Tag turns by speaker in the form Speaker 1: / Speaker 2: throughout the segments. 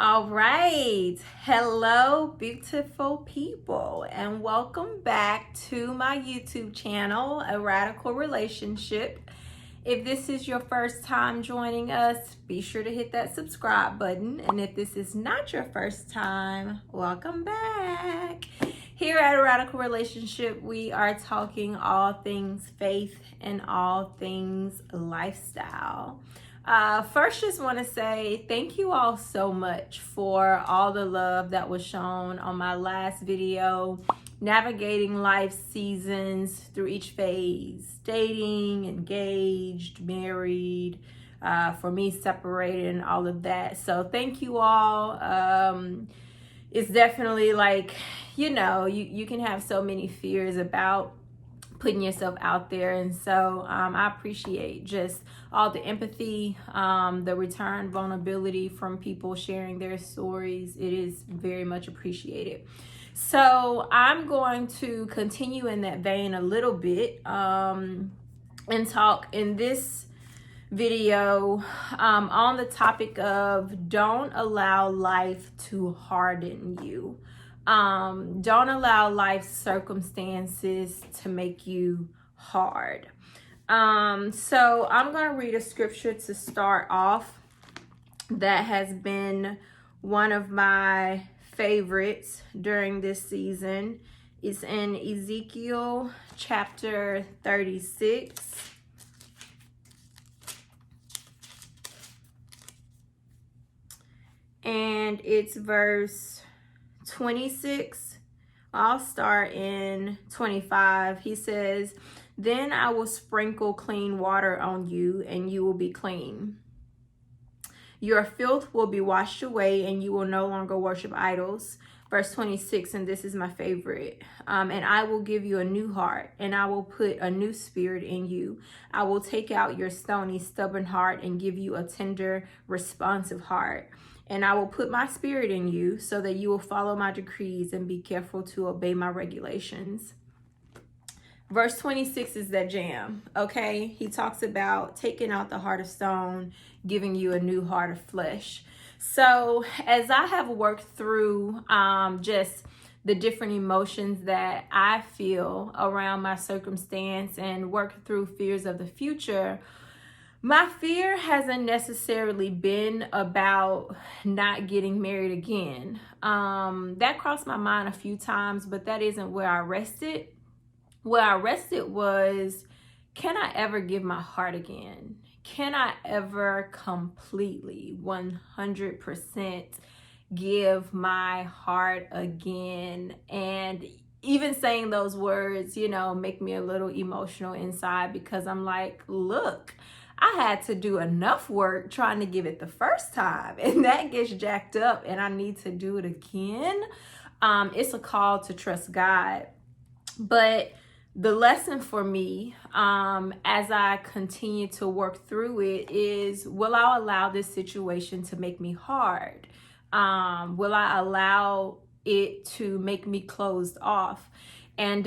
Speaker 1: All right. Hello, beautiful people, and welcome back to my YouTube channel, A Radical Relationship. If this is your first time joining us, be sure to hit that subscribe button. And if this is not your first time, welcome back. Here at A Radical Relationship, we are talking all things faith and all things lifestyle. First, just want to say thank you all so much for all the love that was shown on my last video, navigating life seasons through each phase, dating, engaged, married, for me separated and all of that. So thank you all. It's definitely like, you can have so many fears about putting yourself out there, and so I appreciate just all the empathy, the return vulnerability from people sharing their stories. It is very much appreciated. So I'm going to continue in that vein a little bit and talk in this video on the topic of don't allow life to harden you. Don't allow life's circumstances to make you hard. So I'm going to read a scripture to start off that has been one of my favorites during this season. It's in Ezekiel chapter 36. And it's verse 26. I'll start in 25. He says, "Then I will sprinkle clean water on you, and you will be clean. Your filth will be washed away, and you will no longer worship idols." Verse 26, and this is my favorite. "And I will give you a new heart, and I will put a new spirit in you. I will take out your stony, stubborn heart and give you a tender, responsive heart. And I will put my spirit in you so that you will follow my decrees and be careful to obey my regulations." Verse 26 is that jam, okay? He talks about taking out the heart of stone, giving you a new heart of flesh. So as I have worked through just the different emotions that I feel around my circumstance and worked through fears of the future, my fear hasn't necessarily been about not getting married again. That crossed my mind a few times, but that isn't where I rested. Where I rested was, can I ever give my heart again? Can I ever completely 100% give my heart again? And even saying those words, make me a little emotional inside, because I'm like, look, I had to do enough work trying to give it the first time, and that gets jacked up, and I need to do it again. It's a call to trust God. But the lesson for me, as I continue to work through it, is, will I allow this situation to make me hard? Will I allow it to make me closed off? And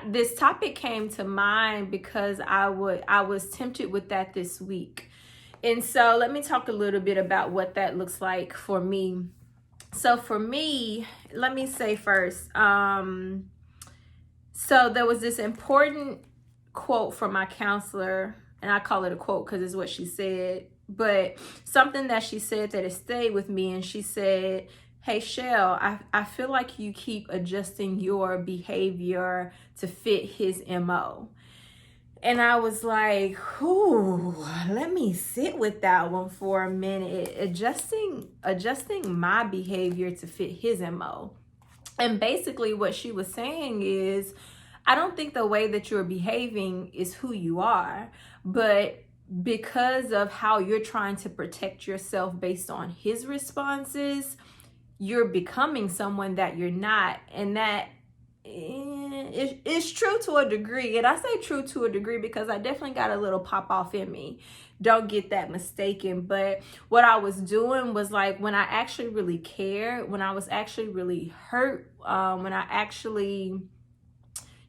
Speaker 1: this topic came to mind because I was tempted with that this week. And so let me talk a little bit about what that looks like for me. So for me, let me say first, so there was this important quote from my counselor, and I call it a quote because it's what she said, but something that she said that it stayed with me. And she said, "Hey, Shell, I feel like you keep adjusting your behavior to fit his MO." And I was like, ooh, let me sit with that one for a minute. Adjusting my behavior to fit his MO. And basically what she was saying is, I don't think the way that you're behaving is who you are, but because of how you're trying to protect yourself based on his responses, you're becoming someone that you're not. And that it's true to a degree. And I say true to a degree because I definitely got a little pop off in me. Don't get that mistaken. But what I was doing was, like, when I actually really cared, when I was actually really hurt, when I actually,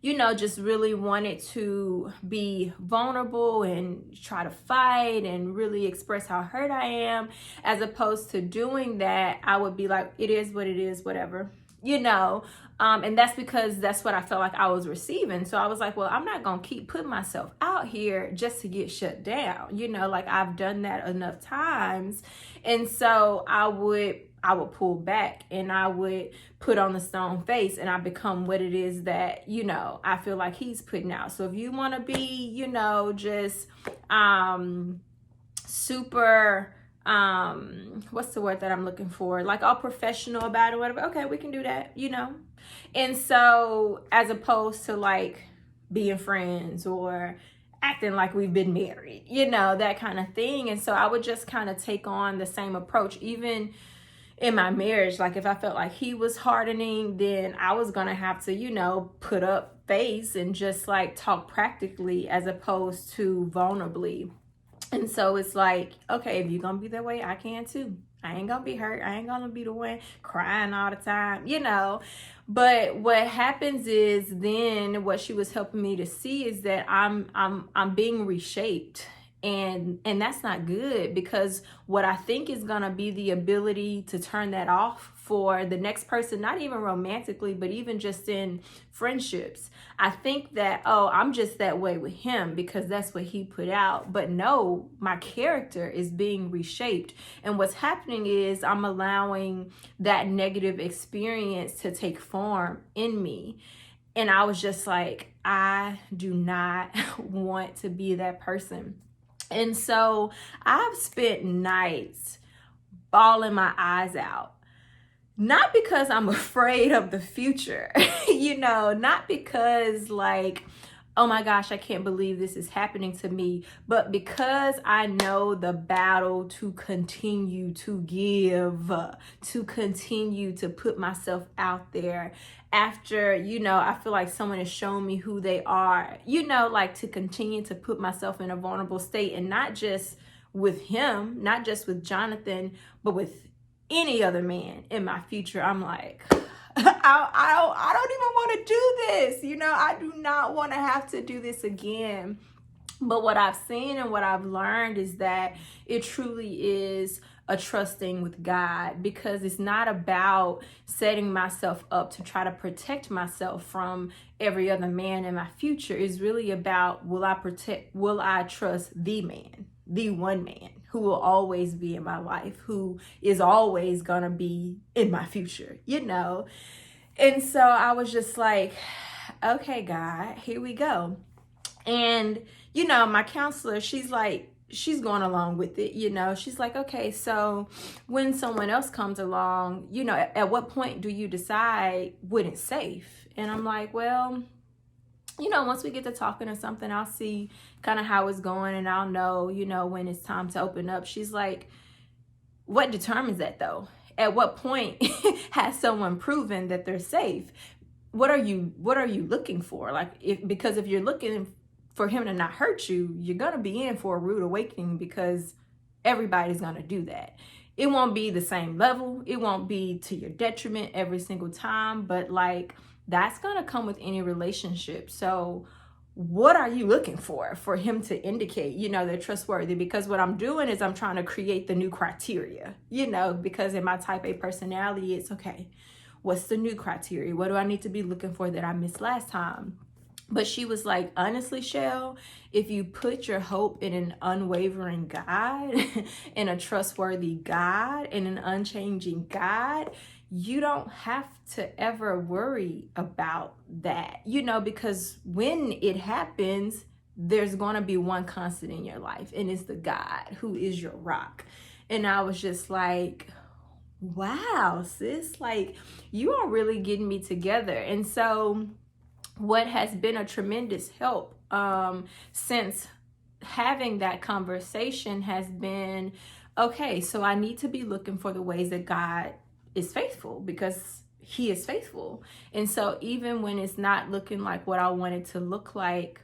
Speaker 1: you know, just really wanted to be vulnerable and try to fight and really express how hurt I am. As opposed to doing that, I would be like, it is what it is, whatever, you know. And that's because that's what I felt like I was receiving. So I was like, well, I'm not going to keep putting myself out here just to get shut down. You know, like I've done that enough times. And so I would pull back and I would put on the stone face and I become what it is that, you know, I feel like he's putting out. So if you want to be, you know, just super what's the word that I'm looking for, like all professional about it, whatever, okay, we can do that, you know. And so as opposed to like being friends or acting like we've been married, you know, that kind of thing. And so I would just kind of take on the same approach even in my marriage. Like if I felt like he was hardening, then I was gonna have to, you know, put up face and just like talk practically as opposed to vulnerably. And so it's like, okay, if you're gonna be that way, I can too. I ain't gonna be hurt. I ain't gonna be the one crying all the time, you know. But what happens is then what she was helping me to see is that I'm being reshaped. And that's not good, because what I think is gonna be the ability to turn that off for the next person, not even romantically, but even just in friendships. I think that, oh, I'm just that way with him because that's what he put out. But no, my character is being reshaped. And what's happening is I'm allowing that negative experience to take form in me. And I was just like, I do not want to be that person. And so I've spent nights bawling my eyes out. Not because I'm afraid of the future, you know, not because like, oh my gosh, I can't believe this is happening to me, but because I know the battle to continue to give, to continue to put myself out there after, you know, I feel like someone has shown me who they are, you know, like to continue to put myself in a vulnerable state, and not just with him, not just with Jonathan, but with any other man in my future. I'm like, I don't even want to do this. You know, I do not want to have to do this again. But what I've seen and what I've learned is that it truly is a trusting with God, because it's not about setting myself up to try to protect myself from every other man in my future. It's really about, will I trust the man, the one man who will always be in my life, who is always gonna be in my future, you know? And so I was just like, okay, God, here we go. And, you know, my counselor, she's going along with it, you know. She's like, okay, so when someone else comes along, you know, at what point do you decide when it's safe? And I'm like, well, you know, once we get to talking or something, I'll see kind of how it's going and I'll know, you know, when it's time to open up. She's like, what determines that though? At what point has someone proven that they're safe? What are you looking for? Like, because if you're looking for him to not hurt you, you're going to be in for a rude awakening, because everybody's going to do that. It won't be the same level. It won't be to your detriment every single time, but like, that's going to come with any relationship. So what are you looking for him to indicate, you know, they're trustworthy? Because what I'm doing is I'm trying to create the new criteria, you know, because in my type A personality, it's okay, what's the new criteria? What do I need to be looking for that I missed last time? But she was like, honestly, Shell, if you put your hope in an unwavering God, in a trustworthy God, in an unchanging God, you don't have to ever worry about that, you know, because when it happens, there's going to be one constant in your life, and it's the God who is your rock. And I was just like, wow, sis, like you are really getting me together. And so what has been a tremendous help since having that conversation has been, okay, so I need to be looking for the ways that God is faithful, because he is faithful. And so even when it's not looking like what I want it to look like,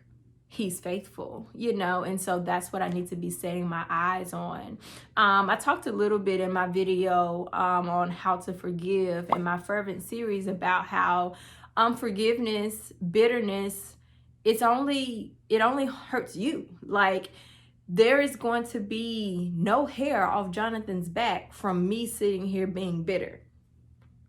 Speaker 1: he's faithful, you know. And so that's what I need to be setting my eyes on. I talked a little bit in my video on how to forgive in my fervent series about how unforgiveness, bitterness, it only hurts you. Like, there is going to be no hair off Jonathan's back from me sitting here being bitter.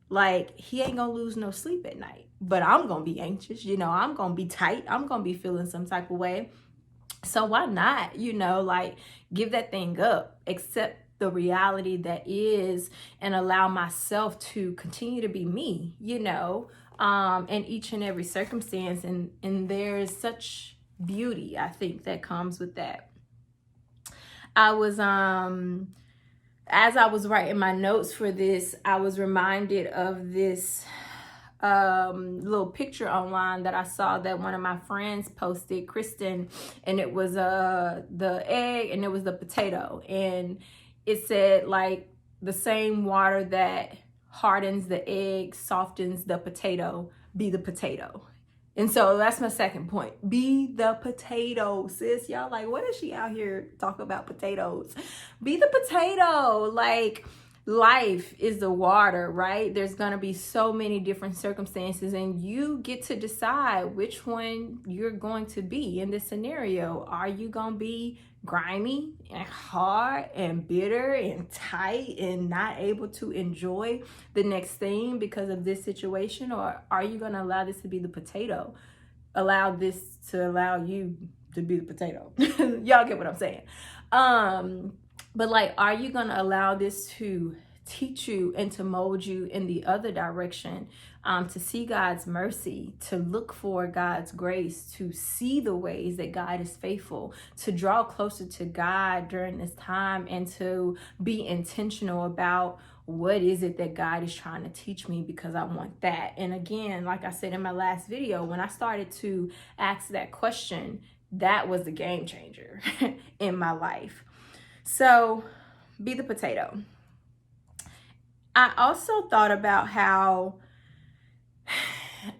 Speaker 1: Like, he ain't gonna lose no sleep at night, but I'm gonna be anxious. I'm gonna be tight. I'm gonna be feeling some type of way. So why not, like, give that thing up, accept the reality that is, and allow myself to continue to be me, in each and every circumstance. And there's such beauty, I think, that comes with that. I was, as I was writing my notes for this, I was reminded of this little picture online that I saw that one of my friends posted, Kristen, and it was the egg and it was the potato, and it said, like, the same water that hardens the egg softens the potato, be the potato. And so that's my second point. Be the potato, sis. Y'all like, what is she out here talking about potatoes? Be the potato. Like, life is the water, right? There's going to be so many different circumstances, and you get to decide which one you're going to be in this scenario. Are you going to be grimy and hard and bitter and tight and not able to enjoy the next thing because of this situation? Or are you going to allow this to be the potato? Allow this to allow you to be the potato. Y'all get what I'm saying? But, like, are you going to allow this to teach you and to mold you in the other direction, to see God's mercy, to look for God's grace, to see the ways that God is faithful, to draw closer to God during this time, and to be intentional about what is it that God is trying to teach me, because I want that. And again, like I said in my last video, when I started to ask that question, that was the game changer in my life. So be the potato. I also thought about how,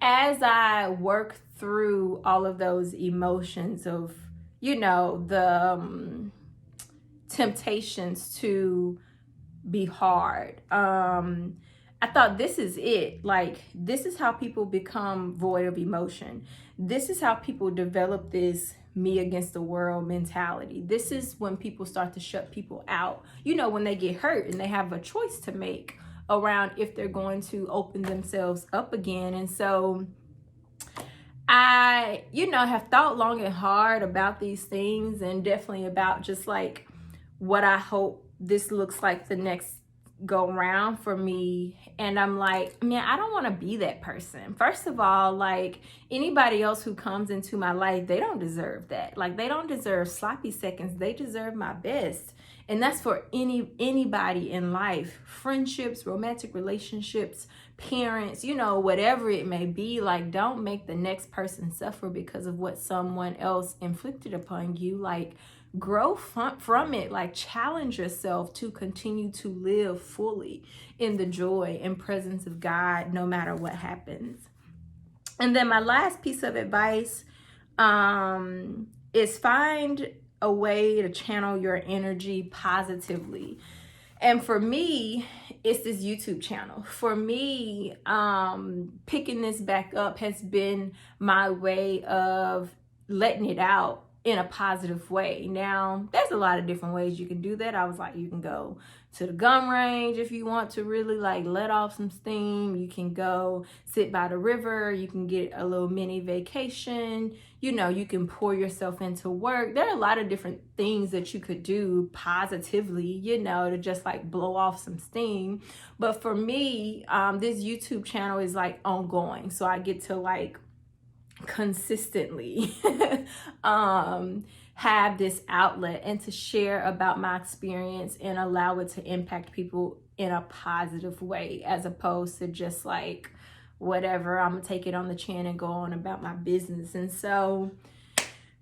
Speaker 1: as I work through all of those emotions of, the temptations to be hard, I thought, this is it. Like, this is how people become void of emotion. This is how people develop this me against the world mentality. This is when people start to shut people out, when they get hurt and they have a choice to make around if they're going to open themselves up again. And so I, have thought long and hard about these things, and definitely about just like what I hope this looks like the next go round for me. And I'm like, man, I don't want to be that person. First of all, like, anybody else who comes into my life, they don't deserve that. Like, they don't deserve sloppy seconds. They deserve my best. And that's for anybody in life. Friendships, romantic relationships, parents, whatever it may be. Like, don't make the next person suffer because of what someone else inflicted upon you. Like, grow from it. Like, challenge yourself to continue to live fully in the joy and presence of God, no matter what happens. And then my last piece of advice is find a way to channel your energy positively. And for me, it's this YouTube channel. For me, picking this back up has been my way of letting it out in a positive way. Now, there's a lot of different ways you can do that. I was like, you can go to the gun range if you want to really like let off some steam. You can go sit by the river. You can get a little mini vacation. You can pour yourself into work. There are a lot of different things that you could do positively, to just like blow off some steam. But for me, this YouTube channel is like ongoing. So I get to like consistently have this outlet and to share about my experience and allow it to impact people in a positive way, as opposed to just like whatever, I'm gonna take it on the chin and go on about my business. And so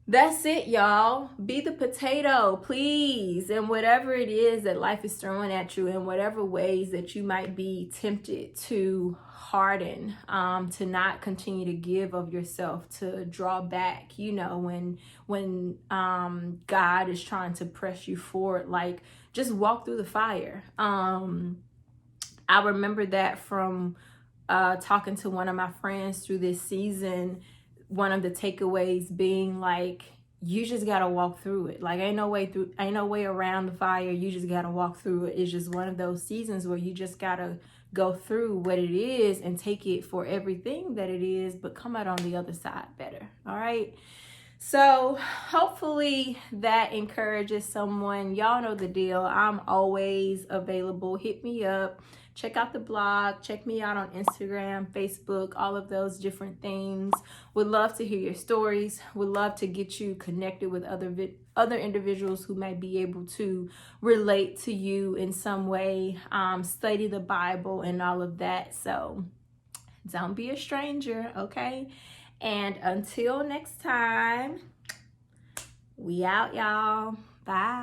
Speaker 1: that's it, y'all. Be the potato, please. And whatever it is that life is throwing at you, in whatever ways that you might be tempted to harden, to not continue to give of yourself, to draw back, when God is trying to press you forward, like just walk through the fire. I remember that from talking to one of my friends through this season, one of the takeaways being like, you just gotta walk through it. Like ain't no way around the fire. You just gotta walk through it. It's just one of those seasons where you just gotta go through what it is and take it for everything that it is, but come out on the other side better. All right. So hopefully that encourages someone. Y'all know the deal. I'm always available. Hit me up. Check out the blog. Check me out on Instagram, Facebook, all of those different things. Would love to hear your stories. Would love to get you connected with other individuals who may be able to relate to you in some way. Study the Bible and all of that. So don't be a stranger, okay? And until next time, we out, y'all. Bye.